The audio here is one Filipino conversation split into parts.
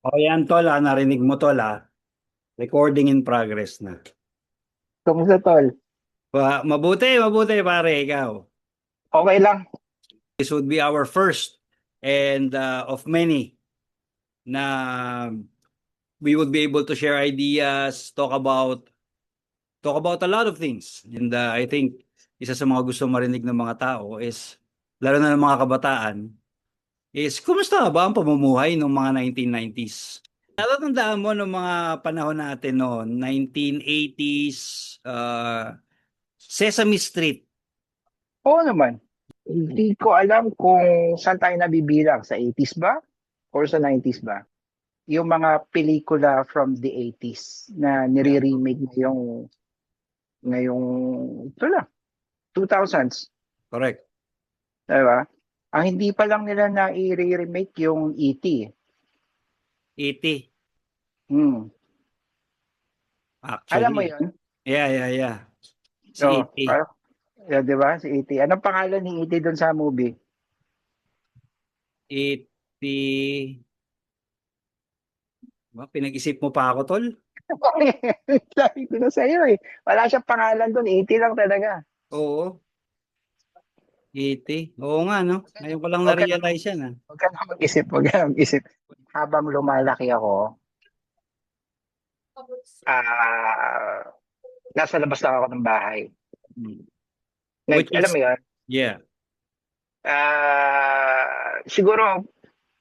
O yan tol, narinig mo tol recording in progress na. Kumusta, tol? Mabuti pare, ikaw. Okay lang. This would be our first and of many na we would be able to share ideas, talk about a lot of things. And I think isa sa mga gusto marinig ng mga tao is, lalo na ng mga kabataan, is kumusta ba ang pamumuhay ng mga 1990s? Natatandaan mo nung mga panahon natin noon, 1980s, Sesame Street. Oo naman. Hindi ko alam kung saan tayo nabibilang. Sa 80s ba? Or sa 90s ba? Yung mga pelikula from the 80s na Yeah, nire-remake ngayong, ito lang, 2000s. correct. Diba? Ang hindi pa lang nila na i-remake yung E.T. 80, Hmm. Alam mo actually. yun? Yeah. Si Oo. 80. Yeah, diba? Si E.T. Anong pangalan ni E.T. doon sa movie? 80, pinag-isip mo pa ako, tol? Sabi ko na sa'yo eh. Wala siyang pangalan doon. E.T. lang talaga. Oo, 80. Oo nga, no? Ngayon ko lang Huwag ka na na-realize yan, Huwag ka na mag-isip, huwag ka na mag-isip. Habang lumalaki ako, ah, nasa labas lang ako ng bahay. Hmm. Like, Which alam is, mo yun, yeah, siguro,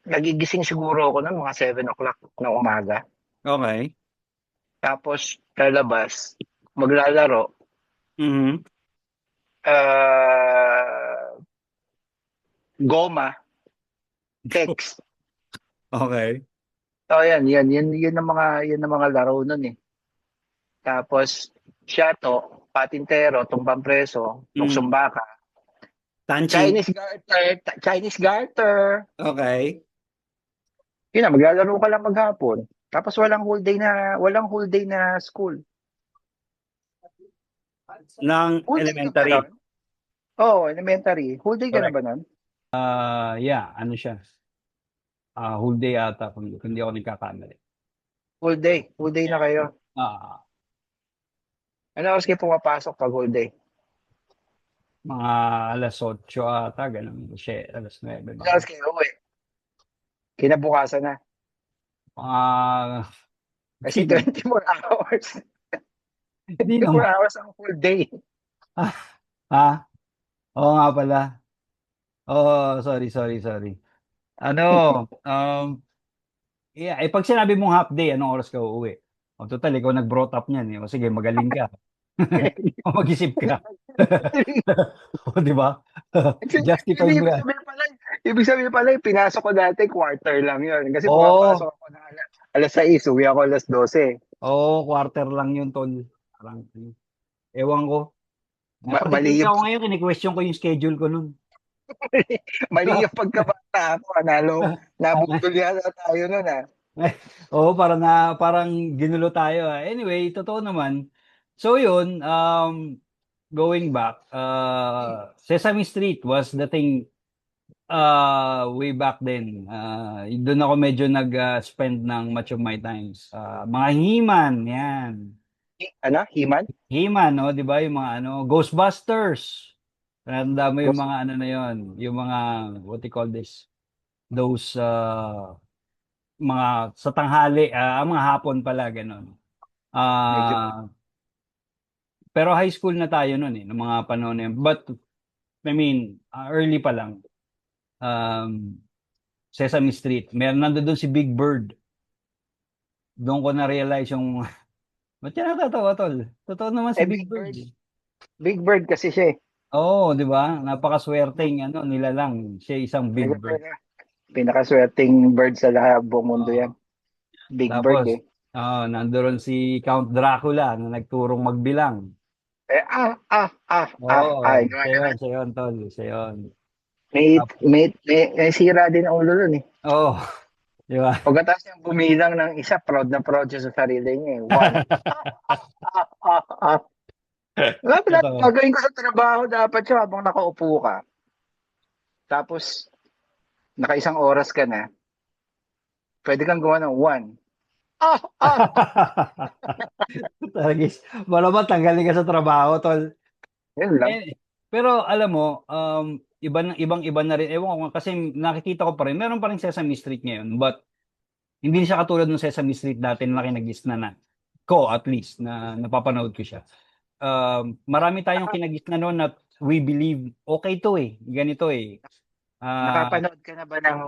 nagigising siguro ako ng mga 7 o'clock ng umaga. okay. Tapos, lalabas, maglalaro, Mhm. ah, goma, text. Okay. Oh, yan ang mga laro nun eh. Tapos, Shato, Patintero, Tumbang Preso, Mhm. Luksong Baka, Tanchi. Chinese Garter. Okay. Yun na, maglalaro ka lang maghapon. Tapos walang whole day na school. Ng Whole day ka ba elementary. nun? Oo, elementary. Whole day ka na Correct. ba nun? Yeah, ano siya? Whole day ata, kung di ako nagkakamali. Whole day. Whole day na kayo. Ah, Ano oras kayo pumapasok pag whole day? mga alas 8 ata, ganun. Siya, alas 9 Ano ba? oras kayo uwi? Kinabukasan na. Ah, Kasi di naman. 24 hours. Di 24 naman. hours ang whole day. Ah, ah, oo nga pala. Oh, sorry. Ano, um, yeah, pag sinabi mong half day, anong oras ka uuwi? O, total, ikaw nag-brought up niyan. O, sige, magaling ka. O, mag-isip ka. O, di ba? Justify mo Ibig yan. sabihin pala, pinasok ko dati quarter lang yun. Kasi pumapasok Oo, ako na alas 6, uwi ako alas 12. oo, quarter lang yun, tol. Parang, ewan ko. Pag Mali nagtita yung ko ngayon, kini-question ko yung schedule ko nun. mali yung pagkabata ako, nabudol yata tayo nun ah. Oo, parang ginulo tayo. Anyway, totoo naman. So yun, going back, Sesame Street was the thing way back then. Doon ako medyo nag-spend ng much of my times. Mga He-Man, yan. Ano? Himan? He-Man, no? Di ba? Yung mga ano, Ghostbusters. Tanda mo yung Ghost. mga ano na yon, yung mga, what you call this? Those, mga sa tanghali, mga hapon pala, ganun. Medyo Pero high school na tayo noon noong mga panahon na yun. But, I mean, early pa lang. Um, Sesame Street. Meron nandoon si Big Bird. Doon ko na-realize yung, ba't yan natatawa, tol? Totoo naman si Big Big Bird. Bird. Big Bird kasi siya eh. Oo, di ba? Napakaswerteng ano, nila lang. Siya isang Big Talaga Bird. pinakaswerteng bird sa lahat buong mundo Oo. yan. Big Bird Tapos, eh. nandoon si Count Dracula na nagturong magbilang. Ay, Oo, gano'n na. siya yun, tol. Siya yun. May sira din ang ulo nun eh. Oo, di ba? Pagkatapos niyang bumilang ng isa, proud siya sa sarili niya eh. One. Ah, ah, ah. Wala Totoo. gagawin ko sa trabaho dapat siya habang nakaupo ka. Tapos, nakaisang oras ka na. Pwede kang gawa ng one. Ah, ah, Taragis. Malamang tanggalin ka sa trabaho, tol. yun lang. Pero alam mo, ibang-iba na rin. Ewan ko nga, kasi nakikita ko pa rin, meron pa rin Sesame Street ngayon. But, hindi siya katulad ng Sesame Street dati na kinagis na ko at least, na napapanood ko siya. Marami tayong Naka, kinagis na noon na we believe, okay to eh. Ganito eh. Ah, nakapanood ka na ba ng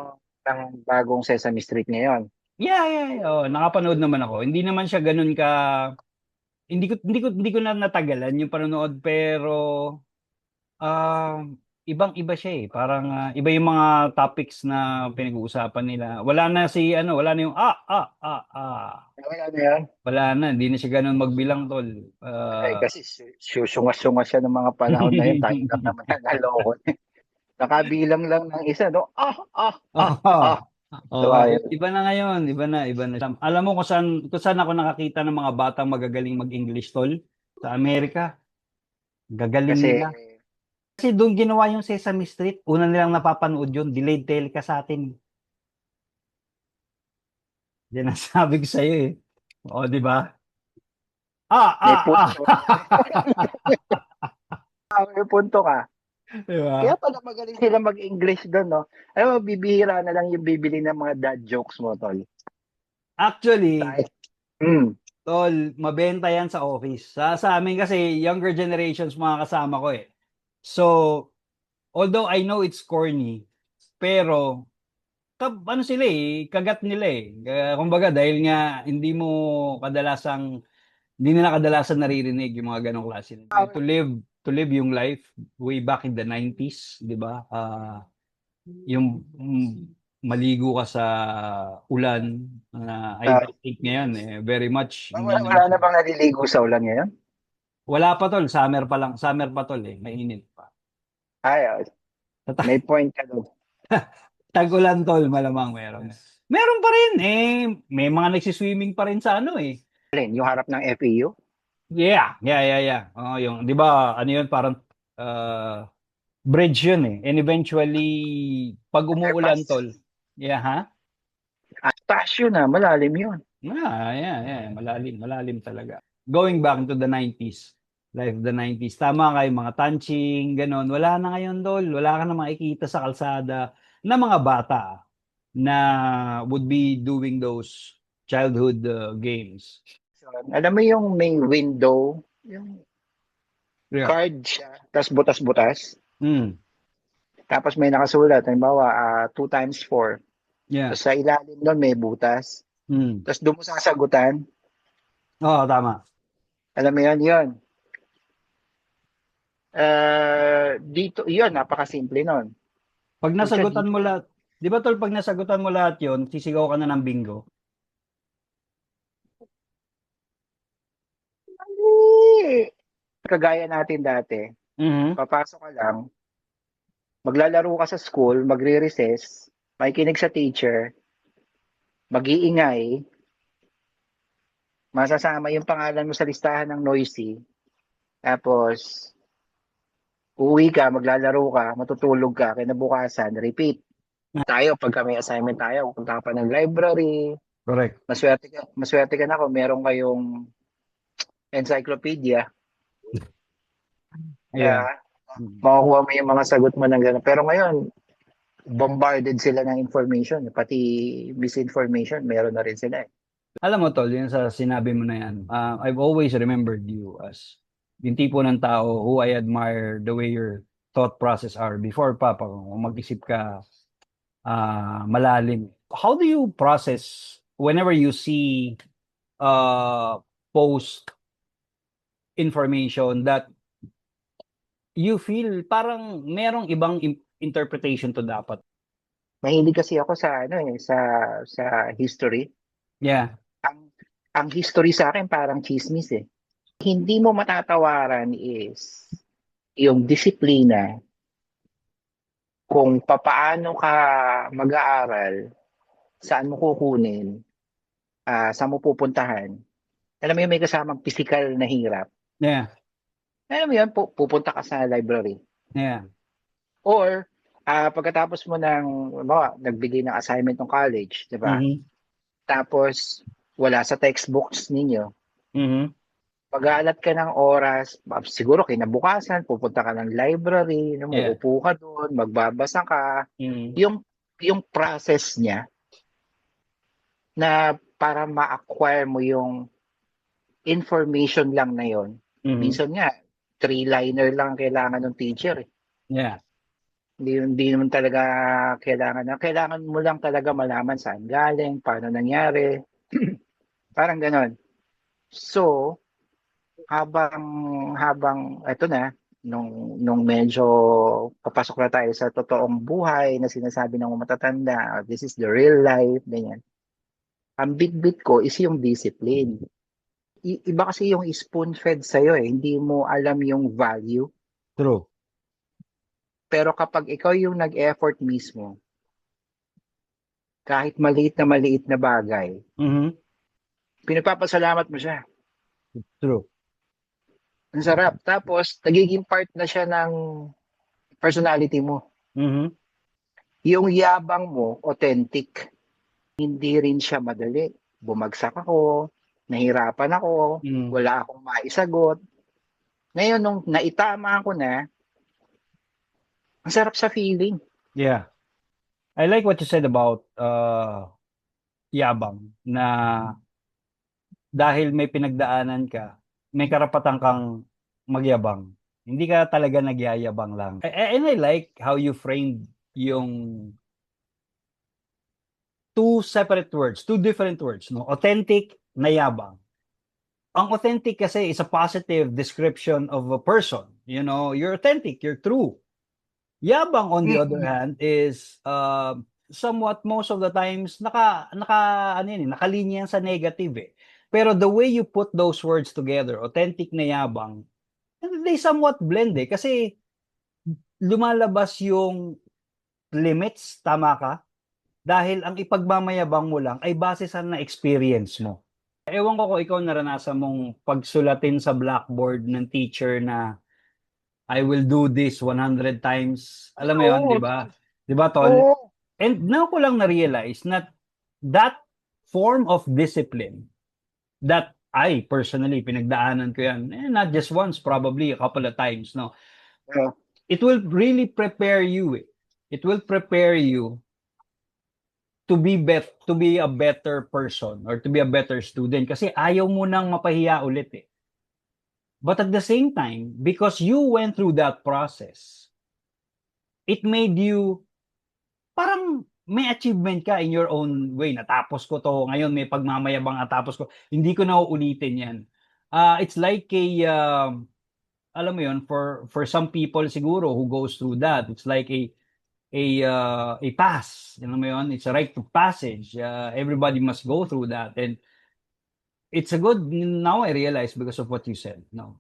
bagong Sesame Street ngayon? yeah, yeah, yeah. Oh, nakapanood naman ako. Hindi naman siya ganun ka, hindi ko na natagalan yung panonood, pero Ah, ibang-iba siya eh. Parang iba yung mga topics na pinag-uusapan nila. Wala na yung Wala na yan. wala na, hindi na siya ganun magbilang, tol. Ay, kasi susunga-sunga siya ng mga panahon na yun. Tayo lang naman ang naloko. Nakabilang lang ng isa, no? Oo. Ah. Oo, Diba yun? iba na ngayon, iba na. Alam mo kung saan ako nakakita ng mga batang magagaling mag-English, tol? Sa Amerika. Gagaling Kasi, nila. Kasi doon ginawa yung Sesame Street. Una nilang napapanood yun, delayed telecast sa atin. Yan ang sabi ko sa'yo eh. O, di ba? Ah, may ah, punto. ah. May punto ka. Di ba? Kaya pala magaling sila mag-English doon, no? Alam mo, bibihira na lang yung bibili ng mga dad jokes mo, tol. Actually, Dahil, hmm, tol, mabenta yan sa office. Sa amin kasi, younger generations mga kasama ko eh. So, although I know it's corny, pero, ano sila eh, kagat nila eh. Kumbaga, dahil nga, kadalasang, hindi nila kadalasan naririnig yung mga ganong klase. To live yung life way back in the 90s, di ba? Yung maligo ka sa ulan, I ah, don't think ngayon very much wala, hindi na wala na bang naliligo sa ulan ngayon? wala pa tol, summer pa lang, summer pa tol mainit pa. Ay, may point ka doon. Tag-ulan tol, malamang meron pa rin may mga nagsiswimming pa rin sa ano eh. Alin, yung harap ng FEU? Yeah, yeah, yeah, yeah. Yung 'di ba ano yun, parang uh, bridge yun eh, and eventually pag umuulan Underpass. tol, yeah ha. Taas yun malalim yun. Yeah, yeah, malalim, malalim talaga. Going back to the 90s, life of the 90s, tama kayo, mga tanching, ganon. Wala na ngayon, dol. Wala ka na makikita sa kalsada na mga bata na would be doing those childhood games. So, alam mo yung may window, yung Yeah. card siya, tapos butas-butas. Mm. Tapos may nakasulat, halimbawa, 2 times 4. Yeah. Tapos sa ilalim nun may butas. Mm. Tapos doon mo sasagutan. Oo, tama. Alam mo yun. Dito, yun, napakasimple nun. Pag Pucha, nasagutan dito mo lang. lahat, di ba tol, pag nasagutan mo lahat yon, sisigaw ka na ng bingo? Mali! Kagaya natin dati, Mhm. papasok ka lang, maglalaro ka sa school, magre-recess, makikinig sa teacher, mag-iingay, masasama yung pangalan mo sa listahan ng noisy, tapos uuwi ka, maglalaro ka, matutulog ka, kinabukasan, repeat. Tayo, pagka may assignment tayo, pupunta ka pa ng library, Correct. maswerte ka na kung meron kayong encyclopedia. Yeah. Kaya, makukuha mo yung mga sagot mo ng gano'n. Pero ngayon, bombarded sila ng information. Pati misinformation, meron na rin sila eh. Alam mo tol, yun sa sinabi mo na yan, I've always remembered you as yung tipo ng tao who I admire the way your thought process are before pa kung mag-isip ka malalim. How do you process whenever you see uh, post information that you feel parang merong ibang interpretation to dapat? Mahilig kasi ako sa ano sa history. Yeah. Ang ang history sa akin parang chismis eh. Hindi mo matatawaran is yung disiplina kung papaano ka mag-aaral, saan mo kukunin, saan mo pupuntahan. Alam mo yung may kasamang physical na hirap. Yeah. Alam mo yun, pupunta ka sa library. Yeah. Or, pagkatapos mo ng, nagbigay ng assignment ng college, di ba? Mhm. tapos wala sa textbooks ninyo, Mhm. pag-aalat ka ng oras, siguro kinabukasan, pupunta ka ng library, no, Yeah. uupo ka doon, magbabasa ka. Mhm. Yung process niya na para ma-acquire mo yung information lang na yon. Mhm. Minsan nga, three-liner lang ang kailangan ng teacher. Eh. Yeah. Hindi naman talaga kailangan mo lang talaga malaman saan galing, paano nangyari, parang ganon. So, habang habang eto na nung medyo papasok na tayo sa totoong buhay na sinasabi ng mga matatanda, this is the real life, ganyan. Ang bit ko is yung discipline. Iba kasi yung spoon-fed sa'yo eh, hindi mo alam yung value. True. Pero kapag ikaw yung nag-effort mismo, kahit maliit na bagay, Mhm. pinagpapasalamat mo siya. True. Ang sarap. Tapos, nagiging part na siya ng personality mo. Mhm. Yung yabang mo, authentic. Hindi rin siya madali. Bumagsak ako, nahirapan ako, Mhm. wala akong maisagot. Ngayon, nung naitama ko na, ang sarap sa feeling. Yeah. I like what you said about yabang na dahil may pinagdaanan ka, may karapatan kang magyabang. Hindi ka talaga nagyayabang lang. And I like how you framed yung two separate words, two different words, no? Authentic na yabang. Ang authentic kasi is a positive description of a person. You know, you're authentic, you're true. Yabang, on the other Mm-mm. hand, is somewhat most of the times ano yun, nakalinya yan sa negative eh. Pero the way you put those words together, authentic na yabang, they somewhat blend eh. Kasi lumalabas yung limits, tama ka? Dahil ang ipagmamayabang mo lang ay base sa na-experience mo. Ewan ko kung ikaw naranasan mong pagsulatin sa blackboard ng teacher na I will do this 100 times. Alam mo yon, di Oo, ba? Di ba, Tol? oo. And now ko lang na-realize na that form of discipline that I personally, pinagdaanan ko yan, not just once, probably a couple of times, no? Oo. It will really prepare you. Eh. It will prepare you to be a better person or to be a better student kasi ayaw mo nang mapahiya ulit eh. But at the same time, because you went through that process, it made you parang may achievement ka in your own way. Natapos ko to, ngayon may pagmamayabang natapos ko. Hindi ko na uulitin yan. It's like alam mo yun, for some people siguro who goes through that, it's like a pass. Alam mo yun? It's a rite of passage. Everybody must go through that. And it's a good, now I realize because of what you said. No,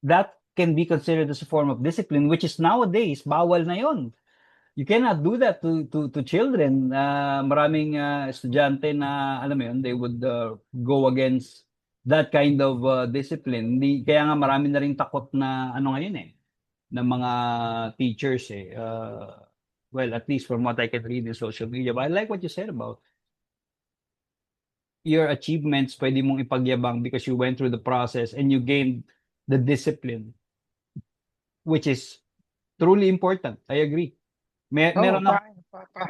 that can be considered as a form of discipline, which is nowadays, bawal na yon. You cannot do that to children. Maraming estudyante na, alam mo yun, they would go against that kind of discipline. Hindi, kaya nga marami na rin takot na, ano ngayon eh, ng mga teachers eh. Well, at least from what I can read in social media. But I like what you said about your achievements, pwede mong ipagyabang because you went through the process and you gained the discipline, which is truly important. I agree. Oo, Meron ako, pa.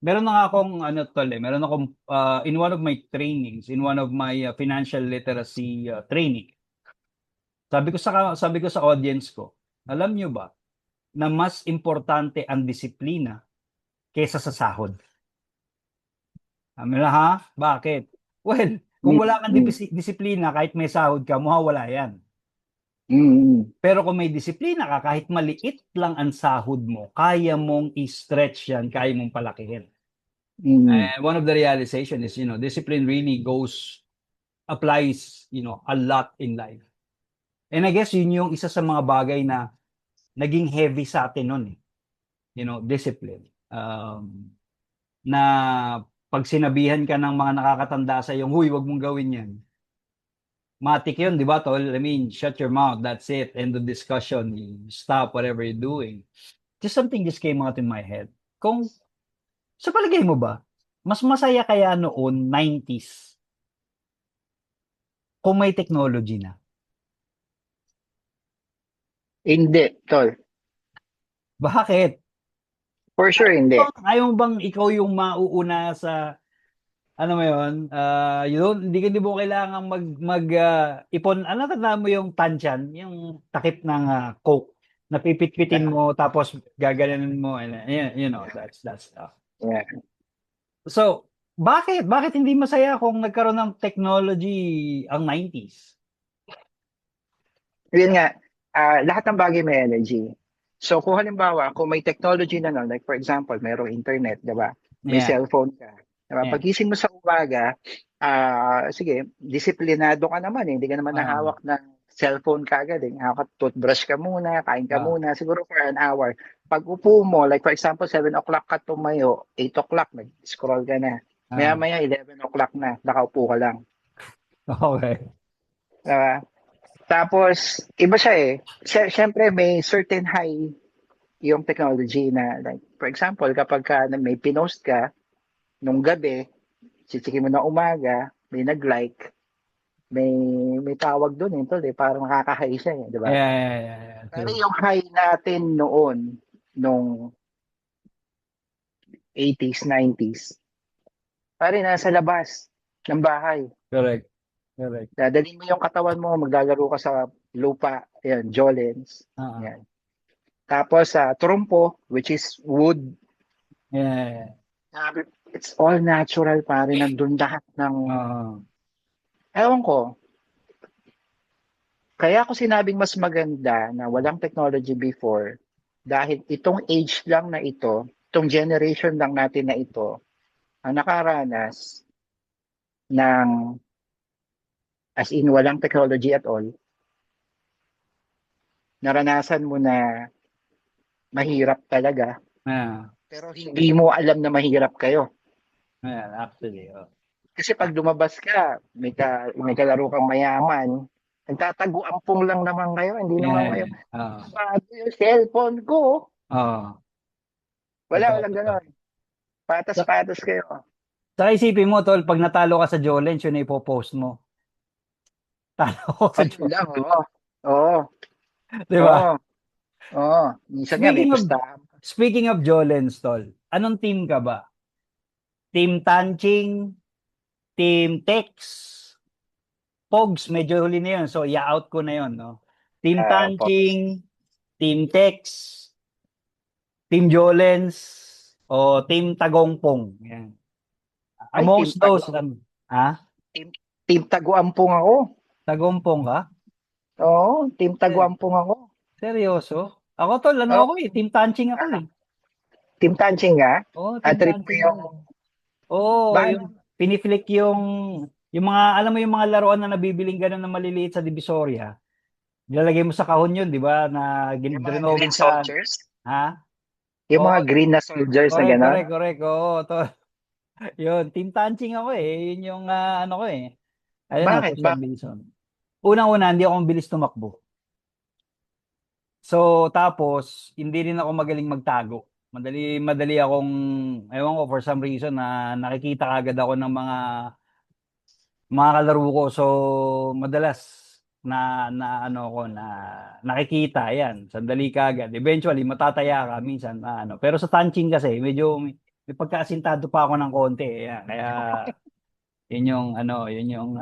meron na nga akong ano tol eh, meron akong in one of my trainings, in one of my financial literacy training. Sabi ko sa audience ko, alam niyo ba na mas importante ang disiplina kaysa sa sahod? Sabi nila, ha? Bakit? Well, kung wala kang Mm-mm. disiplina, kahit may sahod ka, mawawala yan. Mm-mm. Pero kung may disiplina ka, kahit maliit lang ang sahod mo, kaya mong i-stretch yan, kaya mong palakihin. Mm-mm. And one of the realization is, discipline really applies, a lot in life. And I guess yun yung isa sa mga bagay na naging heavy sa atin nun, eh. Discipline. Na pag sinabihan ka ng mga nakakatanda sa yung, huy, wag mong gawin yan. Matik yun, di ba, tol? I mean, shut your mouth, that's it. End of discussion. You stop whatever you're doing. Just something just came out in my head. Kung, sa palagay mo ba, mas masaya kaya noon, 90s, kung may technology na? Hindi, tol. Bakit? For sure, hindi. Ayaw mo bang ikaw yung mauuna sa, ano mo yun, hindi mo kailangan ipon, ano, tandaan mo yung tansyan, yung takip ng Coke, na pipitpitin Ah, mo, tapos gaganon mo, and, that's stuff. yeah. So, bakit hindi masaya kung nagkaroon ng technology ang 90s? Yun nga, lahat ng bagay may energy. So kung halimbawa, kung may technology na no, like for example, mayroong internet, di ba? May Yeah, cellphone ka. Di ba? yeah. Pagising mo sa umaga, sige, disiplinado ka naman eh. Hindi ka naman Ah, nahawak ng cellphone ka agad eh. Hawak, toothbrush ka muna, kain ka ah, muna, siguro for an hour. Pag upo mo, like for example, 7 o'clock ka tumayo, 8 o'clock, nag-scroll ka na. ah. Maya-maya, 11 o'clock na, nakaupo ka lang. Okay. Diba? Tapos, iba siya eh. Siyempre, may certain high yung technology na, like, for example, kapag may pinost ka nung gabi, chichikin mo na umaga, may nag-like, may may tawag doon eh, tol, eh, parang nakaka-high siya eh, di ba? Yeah, yeah, yeah, yeah. Pero True. yung high natin noon, nung 80s, 90s, pare nasa labas ng bahay. Correct. Correct. Dadalhin mo yung katawan mo, maglalaro ka sa lupa, yan, Jolens, Ah, yan. Tapos sa trumpo, which is wood, yeah, yeah, yeah. it's all natural pare, nandun lahat ng, Ah, ewan ko, kaya ako sinabing mas maganda na walang technology before dahil itong age lang na ito, itong generation lang natin na ito, ang nakaranas ng as in walang technology at all, naranasan mo na mahirap talaga, yeah, pero hindi mo alam na mahirap kayo. yeah, actually. Oh. Kasi pag lumabas ka, may kalaro kang mayaman, nagtatago-ampong lang naman kayo, hindi naman Yeah, kayo, yeah. Ah, bago yung cellphone ko. ah. Totoo, Walang totoo. ganon. Patas-patas kayo. Saka isipin mo, tol, pag natalo ka sa Jolens, yun na ipopost mo. Talo ko sa Ayun lang, Jolens. oo. Oo, Di ba? oo, oo. Minsan nga may Speaking of, pustahan. speaking of Jolens, tol, anong team ka ba? Team Tanching, Team Tex, Pogs, medyo huli na yun. So, i-out ko na yun, no? Team Pops. Tanching, Team Tex, Team Jolens, o Team Tagongpong. Yan. Ay, Amongst those, ha? team, team tagu-ampong ako. Tagongpong ka? Oo, team Eh, tagu-ampong ako. seryoso? Ako, tol, ano ako Oo. eh, Team Tanching ako eh. Team Tanching nga. Oo, Team Trip mo Tanching ako yung, eh. Oo, baka yung piniflick yung mga, alam mo yung mga laruan na nabibiling ganun na maliliit sa Divisoria. Nilalagay mo sa kahon yun, di ba? Na yung mga green drinowin sa, soldiers. ha? Yung Oo, mga green na soldiers na correct, gano'n. correct, correct. Oo, to, yun, team tanching ako eh. Yun yung ano ko eh. I don't know, Bakit? for some reason. Unang-una, hindi ako mabilis tumakbo. So, tapos, hindi rin ako magaling magtago. Madali akong, ewan ko, for some reason, na nakikita agad ako ng mga kalaro ko. So, madalas, na ano ko na nakikita yan sandali ka agad eventually matataya ka minsan ano pero sa tanching kasi medyo may pagkaasintado pa ako ng konti kaya yun yung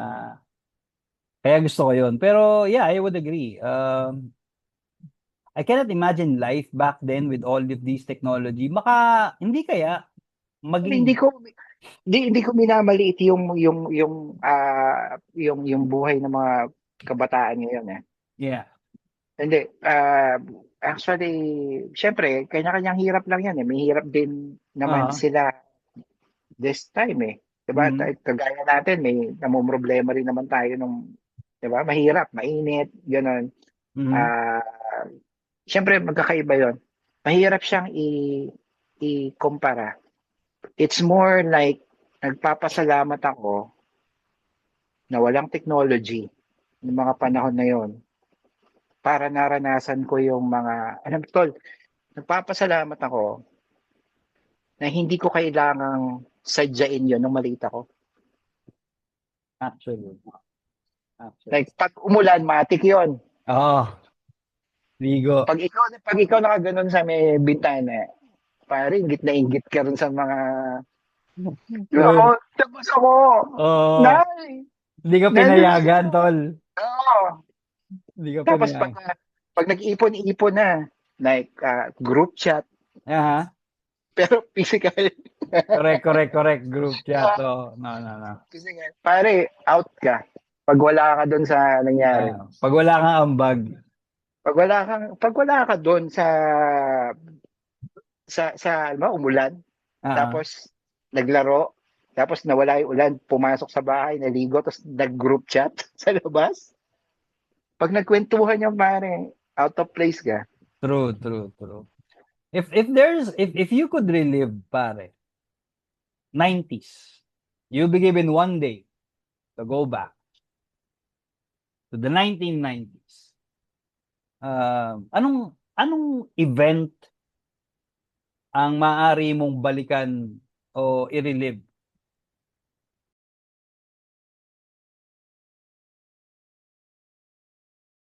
kaya gusto ko yun pero yeah I would agree I cannot imagine life back then with all of these technology baka hindi kaya Hindi maging ko hindi ko minamaliit yung buhay ng mga kabataan ngayon eh. yeah Hindi actually syempre kanya-kanyang hirap lang yan eh. May hirap din naman uh sila this time eh. 'Di ba? mm Kagaya natin may namomroblema rin naman tayo nung 'di ba? Mahirap, mainit, gano'n. mm Ah, syempre magkakaiba 'yon. Mahirap siyang i-kumpara. It's more like nagpapasalamat ako na walang technology ng mga panahon na yon para naranasan ko yung mga, alam tol, nagpapasalamat ako na hindi ko kailangang sadyain yun nung maliit ako. Actually. Actually. Like, pag umulan, matik yun. Oo. Ligo. Pag ikaw nakaganon sa may bintana, pare, ingit na ingit ka rin sa mga, ako, True. tapos ako, Oo. nay, Hindi ka nandun na pinayagan, sila. tol. Oo. Hindi ka Tapos pinayagan. pag nag-ipon-ipon na, like group chat, Aha. pero physical. Correct, correct, correct. Group chat. Oh, no, no, no. Physical. Pare, out ka. Pag wala ka doon sa nangyari. Pag wala kang ambag, Pag wala ka doon alam mo, umulan, ah, tapos naglaro, tapos nawala yung ulan, pumasok sa bahay, naligo, tapos nag-group chat sa labas. Pag nagkwentuhan yung pare, out of place ka. true, true, true. If you could relive, pare, 90s, you'll be given one day to go back to the 1990s. Anong event ang maaari mong balikan o i-relive